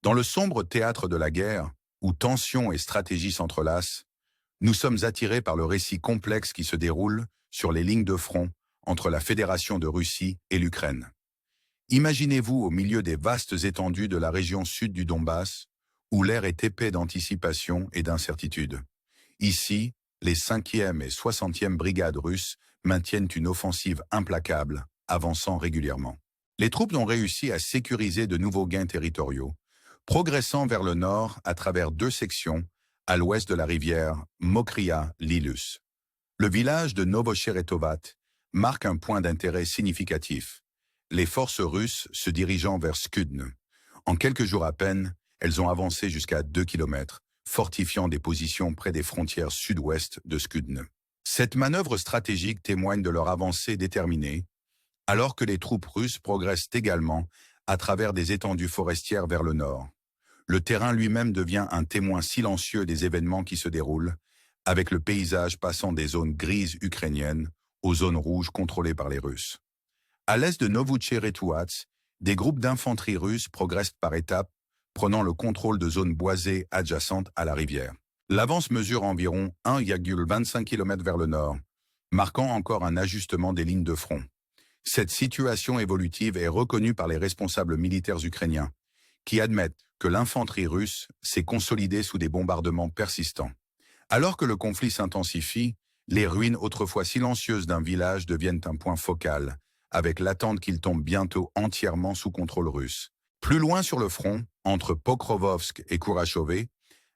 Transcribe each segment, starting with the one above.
Dans le sombre théâtre de la guerre, où tensions et stratégies s'entrelacent, nous sommes attirés par le récit complexe qui se déroule sur les lignes de front entre la Fédération de Russie et l'Ukraine. Imaginez-vous au milieu des vastes étendues de la région sud du Donbass, où l'air est épais d'anticipation et d'incertitude. Ici, les 5e et 60e brigades russes maintiennent une offensive implacable, avançant régulièrement. Les troupes ont réussi à sécuriser de nouveaux gains territoriaux, progressant vers le nord à travers 2 sections à l'ouest de la rivière Mokria-Lilus. Le village de Novochéretovat marque un point d'intérêt significatif. Les forces russes se dirigeant vers Skudne. En quelques jours à peine, elles ont avancé jusqu'à 2 kilomètres, fortifiant des positions près des frontières sud-ouest de Skudne. Cette manœuvre stratégique témoigne de leur avancée déterminée, alors que les troupes russes progressent également à travers des étendues forestières vers le nord. Le terrain lui-même devient un témoin silencieux des événements qui se déroulent, avec le paysage passant des zones grises ukrainiennes aux zones rouges contrôlées par les Russes. À l'est de Novotcheretouats, des groupes d'infanterie russes progressent par étapes, prenant le contrôle de zones boisées adjacentes à la rivière. L'avance mesure environ 1,25 km vers le nord, marquant encore un ajustement des lignes de front. Cette situation évolutive est reconnue par les responsables militaires ukrainiens, qui admettent que l'infanterie russe s'est consolidée sous des bombardements persistants. Alors que le conflit s'intensifie, les ruines autrefois silencieuses d'un village deviennent un point focal, avec l'attente qu'il tombe bientôt entièrement sous contrôle russe. Plus loin sur le front, entre Pokrovovsk et Kourachové,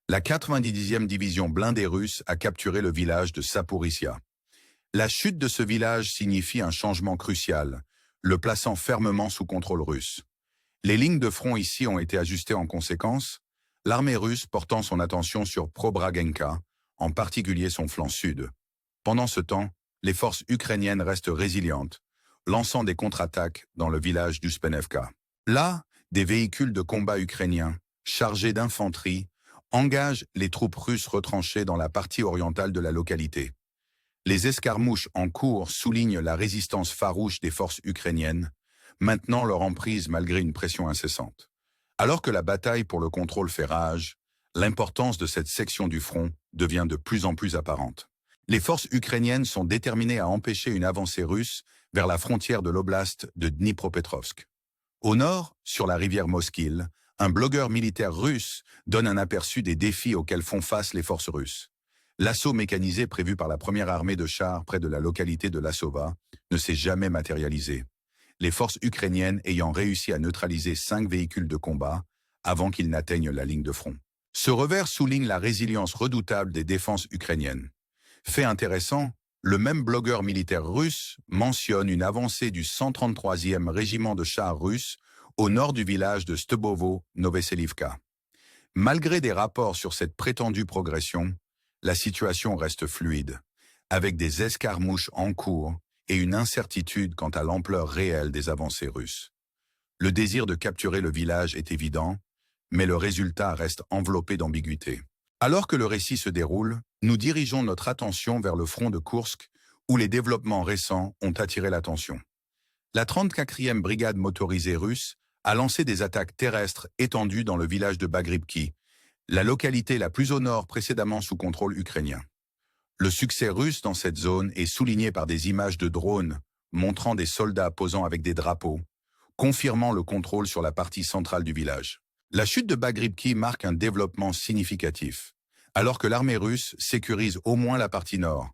la 90e division blindée russe a capturé le village de Sapouricia. La chute de ce village signifie un changement crucial, le plaçant fermement sous contrôle russe. Les lignes de front ici ont été ajustées en conséquence, l'armée russe portant son attention sur Probragenka, en particulier son flanc sud. Pendant ce temps, les forces ukrainiennes restent résilientes, lançant des contre-attaques dans le village d'Uspenevka. Là, des véhicules de combat ukrainiens, chargés d'infanterie, engagent les troupes russes retranchées dans la partie orientale de la localité. Les escarmouches en cours soulignent la résistance farouche des forces ukrainiennes, maintenant leur emprise malgré une pression incessante. Alors que la bataille pour le contrôle fait rage, l'importance de cette section du front devient de plus en plus apparente. Les forces ukrainiennes sont déterminées à empêcher une avancée russe vers la frontière de l'oblast de Dnipropetrovsk. Au nord, sur la rivière Moskil, un blogueur militaire russe donne un aperçu des défis auxquels font face les forces russes. L'assaut mécanisé prévu par la première armée de chars près de la localité de Lassova ne s'est jamais matérialisé, les forces ukrainiennes ayant réussi à neutraliser 5 véhicules de combat avant qu'ils n'atteignent la ligne de front. Ce revers souligne la résilience redoutable des défenses ukrainiennes. Fait intéressant, le même blogueur militaire russe mentionne une avancée du 133e régiment de chars russe au nord du village de Stebovo-Noveselivka. Malgré des rapports sur cette prétendue progression, la situation reste fluide, avec des escarmouches en cours et une incertitude quant à l'ampleur réelle des avancées russes. Le désir de capturer le village est évident, mais le résultat reste enveloppé d'ambiguïté. Alors que le récit se déroule, nous dirigeons notre attention vers le front de Koursk, où les développements récents ont attiré l'attention. La 34e brigade motorisée russe a lancé des attaques terrestres étendues dans le village de Bagribki, la localité la plus au nord précédemment sous contrôle ukrainien. Le succès russe dans cette zone est souligné par des images de drones montrant des soldats posant avec des drapeaux, confirmant le contrôle sur la partie centrale du village. La chute de Bagribki marque un développement significatif, alors que l'armée russe sécurise au moins la partie nord,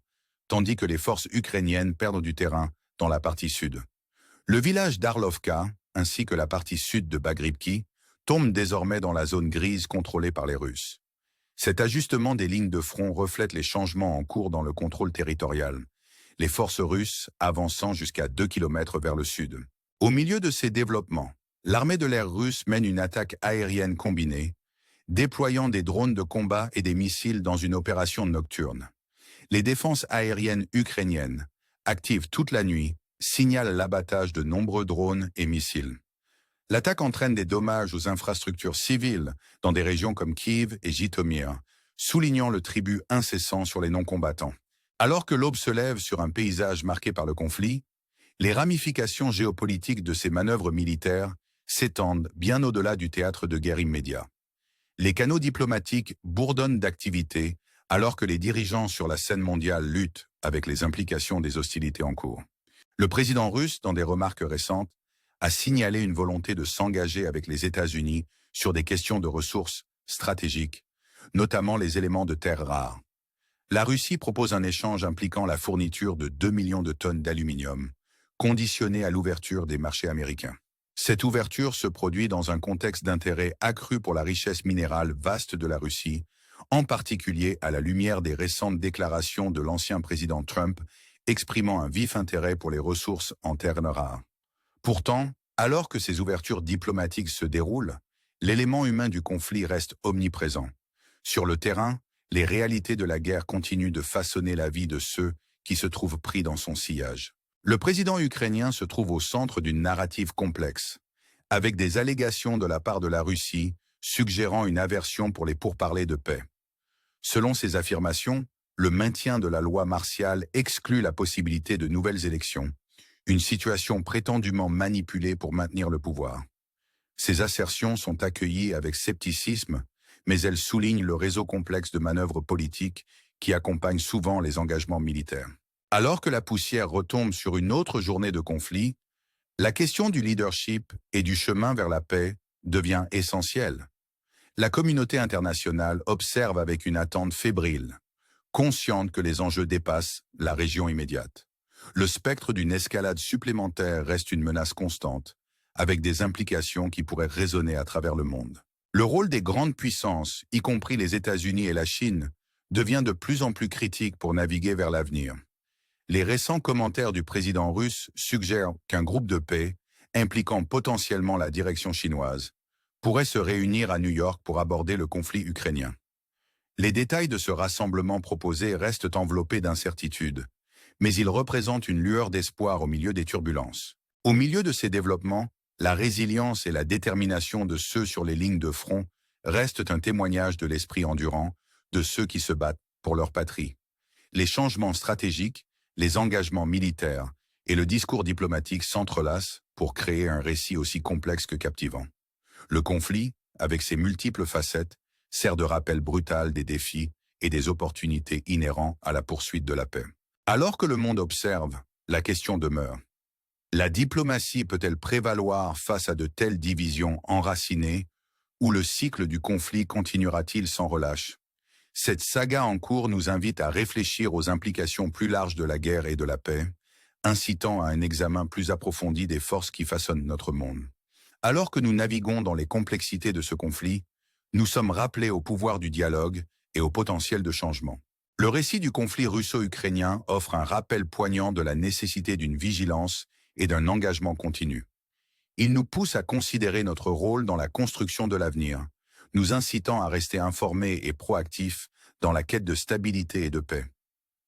tandis que les forces ukrainiennes perdent du terrain dans la partie sud. Le village d'Arlovka, ainsi que la partie sud de Bagribki, tombent désormais dans la zone grise contrôlée par les Russes. Cet ajustement des lignes de front reflète les changements en cours dans le contrôle territorial, les forces russes avançant jusqu'à 2 km vers le sud. Au milieu de ces développements, l'armée de l'air russe mène une attaque aérienne combinée, déployant des drones de combat et des missiles dans une opération nocturne. Les défenses aériennes ukrainiennes, actives toute la nuit, signalent l'abattage de nombreux drones et missiles. L'attaque entraîne des dommages aux infrastructures civiles dans des régions comme Kiev et Jytomyr, soulignant le tribut incessant sur les non-combattants. Alors que l'aube se lève sur un paysage marqué par le conflit, les ramifications géopolitiques de ces manœuvres militaires s'étendent bien au-delà du théâtre de guerre immédiat. Les canaux diplomatiques bourdonnent d'activité alors que les dirigeants sur la scène mondiale luttent avec les implications des hostilités en cours. Le président russe, dans des remarques récentes, a signalé une volonté de s'engager avec les États-Unis sur des questions de ressources stratégiques, notamment les éléments de terres rares. La Russie propose un échange impliquant la fourniture de 2 millions de tonnes d'aluminium, conditionné à l'ouverture des marchés américains. Cette ouverture se produit dans un contexte d'intérêt accru pour la richesse minérale vaste de la Russie, en particulier à la lumière des récentes déclarations de l'ancien président Trump exprimant un vif intérêt pour les ressources en terres rares. Pourtant, alors que ces ouvertures diplomatiques se déroulent, l'élément humain du conflit reste omniprésent. Sur le terrain, les réalités de la guerre continuent de façonner la vie de ceux qui se trouvent pris dans son sillage. Le président ukrainien se trouve au centre d'une narrative complexe, avec des allégations de la part de la Russie suggérant une aversion pour les pourparlers de paix. Selon ces affirmations, le maintien de la loi martiale exclut la possibilité de nouvelles élections, une situation prétendument manipulée pour maintenir le pouvoir. Ces assertions sont accueillies avec scepticisme, mais elles soulignent le réseau complexe de manœuvres politiques qui accompagnent souvent les engagements militaires. Alors que la poussière retombe sur une autre journée de conflit, la question du leadership et du chemin vers la paix devient essentielle. La communauté internationale observe avec une attente fébrile, consciente que les enjeux dépassent la région immédiate. Le spectre d'une escalade supplémentaire reste une menace constante, avec des implications qui pourraient résonner à travers le monde. Le rôle des grandes puissances, y compris les États-Unis et la Chine, devient de plus en plus critique pour naviguer vers l'avenir. Les récents commentaires du président russe suggèrent qu'un groupe de paix, impliquant potentiellement la direction chinoise, pourrait se réunir à New York pour aborder le conflit ukrainien. Les détails de ce rassemblement proposé restent enveloppés d'incertitudes, mais ils représentent une lueur d'espoir au milieu des turbulences. Au milieu de ces développements, la résilience et la détermination de ceux sur les lignes de front restent un témoignage de l'esprit endurant de ceux qui se battent pour leur patrie. Les changements stratégiques, les engagements militaires et le discours diplomatique s'entrelacent pour créer un récit aussi complexe que captivant. Le conflit, avec ses multiples facettes, sert de rappel brutal des défis et des opportunités inhérents à la poursuite de la paix. Alors que le monde observe, la question demeure. La diplomatie peut-elle prévaloir face à de telles divisions enracinées, ou le cycle du conflit continuera-t-il sans relâche? Cette saga en cours nous invite à réfléchir aux implications plus larges de la guerre et de la paix, incitant à un examen plus approfondi des forces qui façonnent notre monde. Alors que nous naviguons dans les complexités de ce conflit, nous sommes rappelés au pouvoir du dialogue et au potentiel de changement. Le récit du conflit russo-ukrainien offre un rappel poignant de la nécessité d'une vigilance et d'un engagement continu. Il nous pousse à considérer notre rôle dans la construction de l'avenir, nous incitant à rester informés et proactifs dans la quête de stabilité et de paix.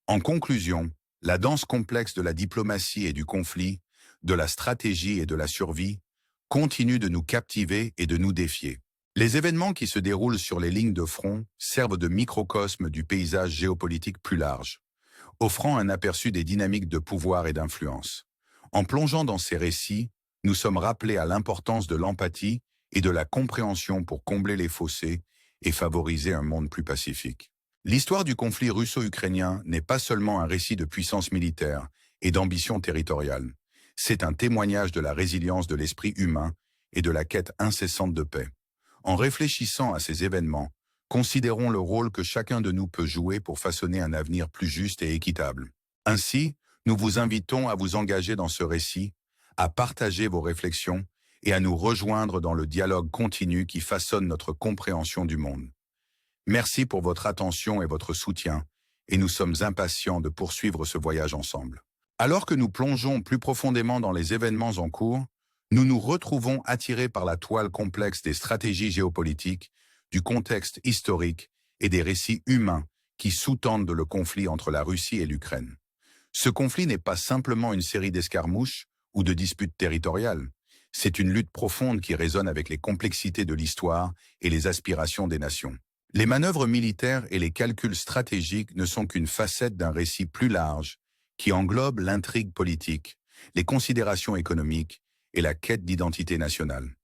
En conclusion, la danse complexe de la diplomatie et du conflit, de la stratégie et de la survie, continue de nous captiver et de nous défier. Les événements qui se déroulent sur les lignes de front servent de microcosme du paysage géopolitique plus large, offrant un aperçu des dynamiques de pouvoir et d'influence. En plongeant dans ces récits, nous sommes rappelés à l'importance de l'empathie et de la compréhension pour combler les fossés et favoriser un monde plus pacifique. L'histoire du conflit russo-ukrainien n'est pas seulement un récit de puissance militaire et d'ambition territoriale. C'est un témoignage de la résilience de l'esprit humain et de la quête incessante de paix. En réfléchissant à ces événements, considérons le rôle que chacun de nous peut jouer pour façonner un avenir plus juste et équitable. Ainsi, nous vous invitons à vous engager dans ce récit, à partager vos réflexions et à nous rejoindre dans le dialogue continu qui façonne notre compréhension du monde. Merci pour votre attention et votre soutien, et nous sommes impatients de poursuivre ce voyage ensemble. Alors que nous plongeons plus profondément dans les événements en cours, nous nous retrouvons attirés par la toile complexe des stratégies géopolitiques, du contexte historique et des récits humains qui sous-tendent le conflit entre la Russie et l'Ukraine. Ce conflit n'est pas simplement une série d'escarmouches ou de disputes territoriales. C'est une lutte profonde qui résonne avec les complexités de l'histoire et les aspirations des nations. Les manœuvres militaires et les calculs stratégiques ne sont qu'une facette d'un récit plus large qui englobe l'intrigue politique, les considérations économiques et la quête d'identité nationale.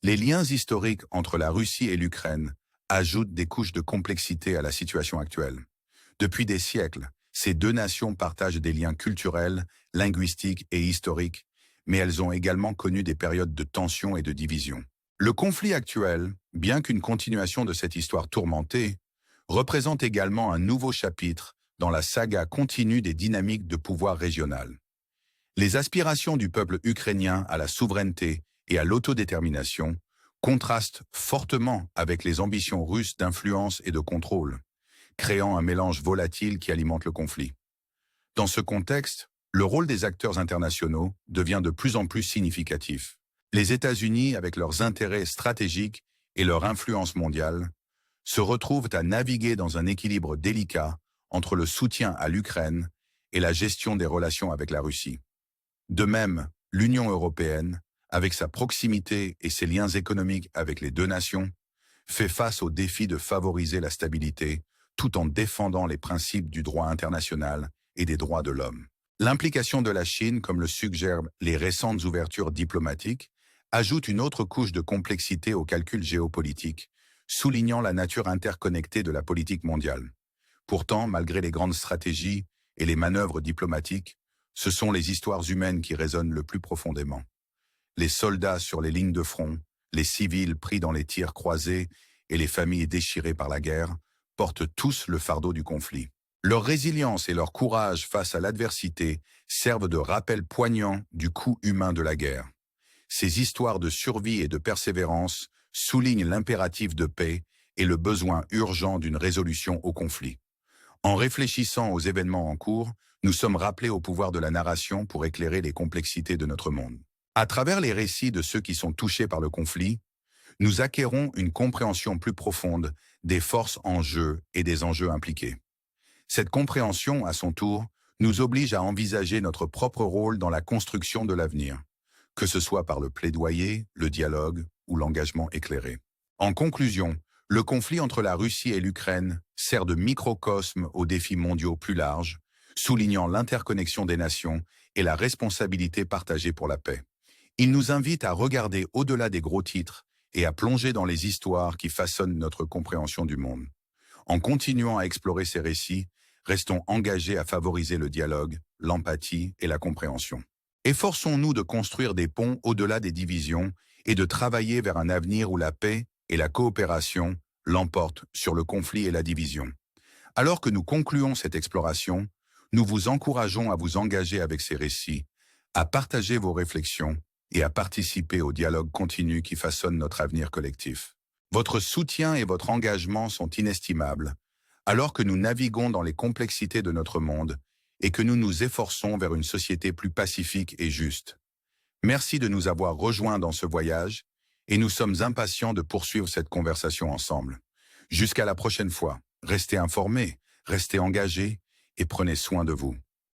Les liens historiques entre la Russie et l'Ukraine ajoutent des couches de complexité à la situation actuelle. Depuis des siècles, ces deux nations partagent des liens culturels, linguistiques et historiques, mais elles ont également connu des périodes de tension et de division. Le conflit actuel, bien qu'une continuation de cette histoire tourmentée, représente également un nouveau chapitre dans la saga continue des dynamiques de pouvoir régional. Les aspirations du peuple ukrainien à la souveraineté et à l'autodétermination contrastent fortement avec les ambitions russes d'influence et de contrôle, créant un mélange volatile qui alimente le conflit. Dans ce contexte, le rôle des acteurs internationaux devient de plus en plus significatif. Les États-Unis, avec leurs intérêts stratégiques et leur influence mondiale, se retrouvent à naviguer dans un équilibre délicat entre le soutien à l'Ukraine et la gestion des relations avec la Russie. De même, l'Union européenne, avec sa proximité et ses liens économiques avec les deux nations, fait face au défi de favoriser la stabilité tout en défendant les principes du droit international et des droits de l'homme. L'implication de la Chine, comme le suggèrent les récentes ouvertures diplomatiques, ajoute une autre couche de complexité au calcul géopolitique, soulignant la nature interconnectée de la politique mondiale. Pourtant, malgré les grandes stratégies et les manœuvres diplomatiques, ce sont les histoires humaines qui résonnent le plus profondément. Les soldats sur les lignes de front, les civils pris dans les tirs croisés et les familles déchirées par la guerre portent tous le fardeau du conflit. Leur résilience et leur courage face à l'adversité servent de rappel poignant du coût humain de la guerre. Ces histoires de survie et de persévérance soulignent l'impératif de paix et le besoin urgent d'une résolution au conflit. En réfléchissant aux événements en cours, nous sommes rappelés au pouvoir de la narration pour éclairer les complexités de notre monde. À travers les récits de ceux qui sont touchés par le conflit, nous acquérons une compréhension plus profonde des forces en jeu et des enjeux impliqués. Cette compréhension, à son tour, nous oblige à envisager notre propre rôle dans la construction de l'avenir, que ce soit par le plaidoyer, le dialogue ou l'engagement éclairé. En conclusion, le conflit entre la Russie et l'Ukraine sert de microcosme aux défis mondiaux plus larges, soulignant l'interconnexion des nations et la responsabilité partagée pour la paix. Il nous invite à regarder au-delà des gros titres et à plonger dans les histoires qui façonnent notre compréhension du monde. En continuant à explorer ces récits, restons engagés à favoriser le dialogue, l'empathie et la compréhension. Efforçons-nous de construire des ponts au-delà des divisions et de travailler vers un avenir où la paix et la coopération l'emportent sur le conflit et la division. Alors que nous concluons cette exploration, nous vous encourageons à vous engager avec ces récits, à partager vos réflexions et à participer au dialogue continu qui façonne notre avenir collectif. Votre soutien et votre engagement sont inestimables, alors que nous naviguons dans les complexités de notre monde et que nous nous efforçons vers une société plus pacifique et juste. Merci de nous avoir rejoints dans ce voyage et nous sommes impatients de poursuivre cette conversation ensemble. Jusqu'à la prochaine fois, restez informés, restez engagés et prenez soin de vous.